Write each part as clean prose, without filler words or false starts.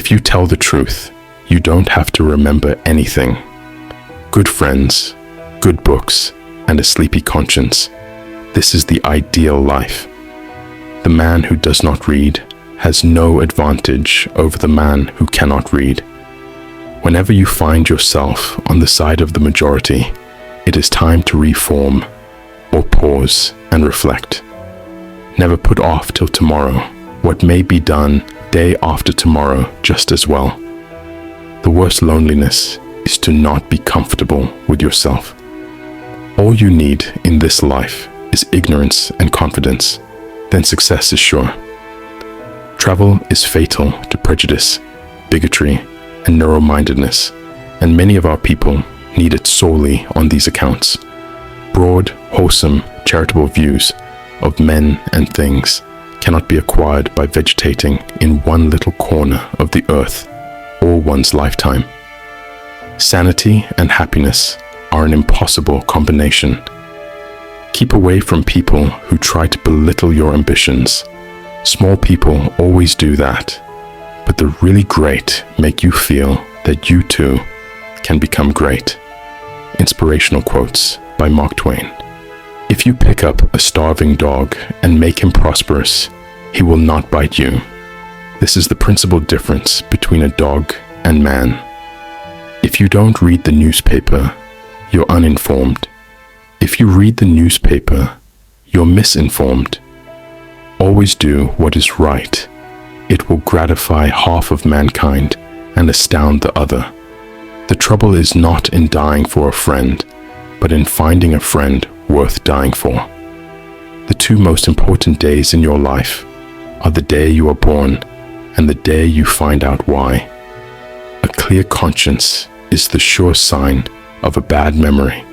If you tell the truth, you don't have to remember anything. Good friends, good books, and a sleepy conscience. This is the ideal life. The man who does not read has no advantage over the man who cannot read. Whenever you find yourself on the side of the majority, it is time to reform or pause and reflect. Never put off till tomorrow what may be done day after tomorrow just as well. The worst loneliness is to not be comfortable with yourself. All you need in this life is ignorance and confidence, then success is sure. Travel is fatal to prejudice, bigotry, and narrow-mindedness, and many of our people need it sorely on these accounts. Broad, wholesome, charitable views of men and things cannot be acquired by vegetating in one little corner of the earth all one's lifetime. Sanity and happiness are an impossible combination. Keep away from people who try to belittle your ambitions. Small people always do that, but the really great make you feel that you too can become great. Inspirational quotes by Mark Twain. If you pick up a starving dog and make him prosperous, he will not bite you. This is the principal difference between a dog and man. If you don't read the newspaper, you're uninformed. If you read the newspaper, you're misinformed. Always do what is right. It will gratify half of mankind and astound the other. The trouble is not in dying for a friend, but in finding a friend worth dying for. The two most important days in your life are the day you are born and the day you find out why. A clear conscience is the sure sign of a bad memory.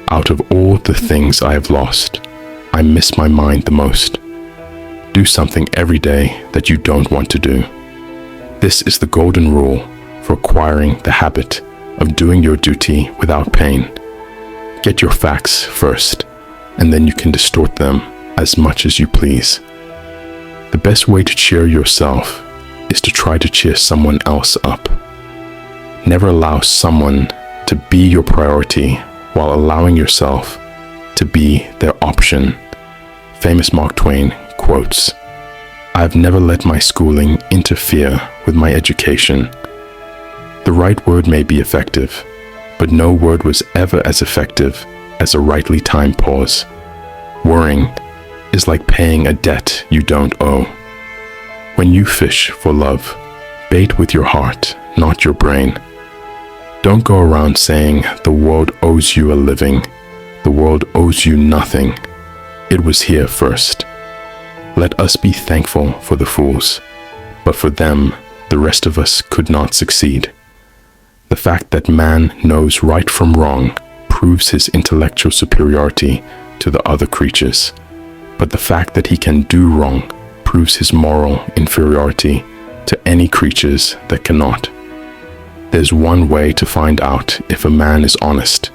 Out of all the things I have lost, I miss my mind the most. Do something every day that you don't want to do. This is the golden rule for acquiring the habit of doing your duty without pain. Get your facts first, and then you can distort them as much as you please. The best way to cheer yourself is to try to cheer someone else up. Never allow someone to be your priority while allowing yourself to be their option. Famous Mark Twain quotes, "I have never let my schooling interfere with my education." The right word may be effective, but no word was ever as effective as a rightly timed pause. Worrying is like paying a debt you don't owe. When you fish for love, bait with your heart, not your brain. Don't go around saying the world owes you a living. The world owes you nothing. It was here first. Let us be thankful for the fools, but for them, the rest of us could not succeed. The fact that man knows right from wrong proves his intellectual superiority to the other creatures, but the fact that he can do wrong proves his moral inferiority to any creatures that cannot. There's one way to find out if a man is honest.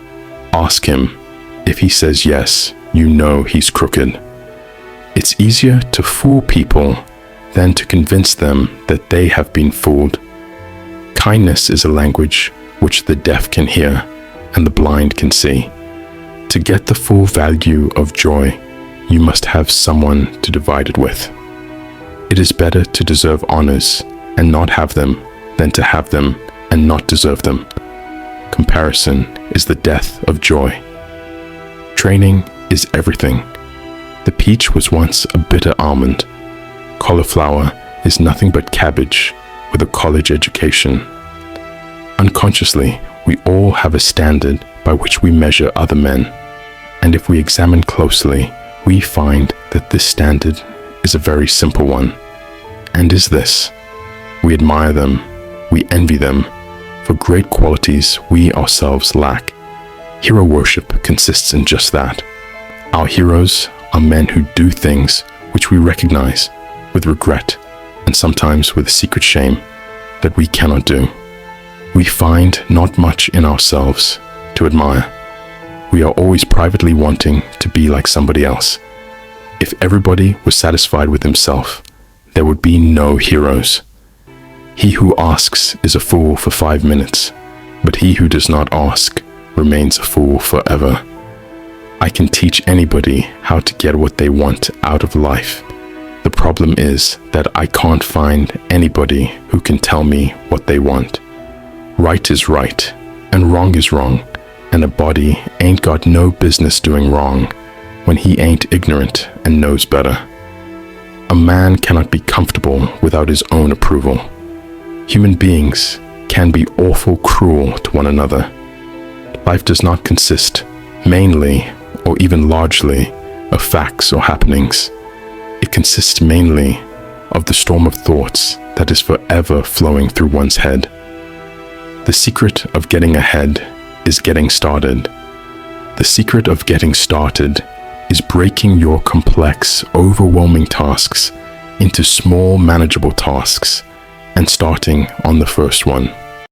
Ask him. If he says yes, you know he's crooked. It's easier to fool people than to convince them that they have been fooled. Kindness is a language which the deaf can hear and the blind can see. To get the full value of joy, you must have someone to divide it with. It is better to deserve honors and not have them than to have them and not deserve them. Comparison is the death of joy. Training is everything. The peach was once a bitter almond. Cauliflower is nothing but cabbage with a college education. Unconsciously, we all have a standard by which we measure other men, and if we examine closely, we find that this standard is a very simple one, and is this: we admire them, we envy them, for great qualities we ourselves lack. Hero worship consists in just that. Our heroes are men who do things which we recognize with regret and sometimes with secret shame that we cannot do. We find not much in ourselves to admire. We are always privately wanting to be like somebody else. If everybody was satisfied with himself, there would be no heroes. He who asks is a fool for 5 minutes, but he who does not ask remains a fool forever. I can teach anybody how to get what they want out of life. The problem is that I can't find anybody who can tell me what they want. Right is right, and wrong is wrong, and a body ain't got no business doing wrong when he ain't ignorant and knows better. A man cannot be comfortable without his own approval. Human beings can be awful cruel to one another. Life does not consist mainly or even largely of facts or happenings. It consists mainly of the storm of thoughts that is forever flowing through one's head. The secret of getting ahead is getting started. The secret of getting started is breaking your complex, overwhelming tasks into small, manageable tasks and starting on the first one.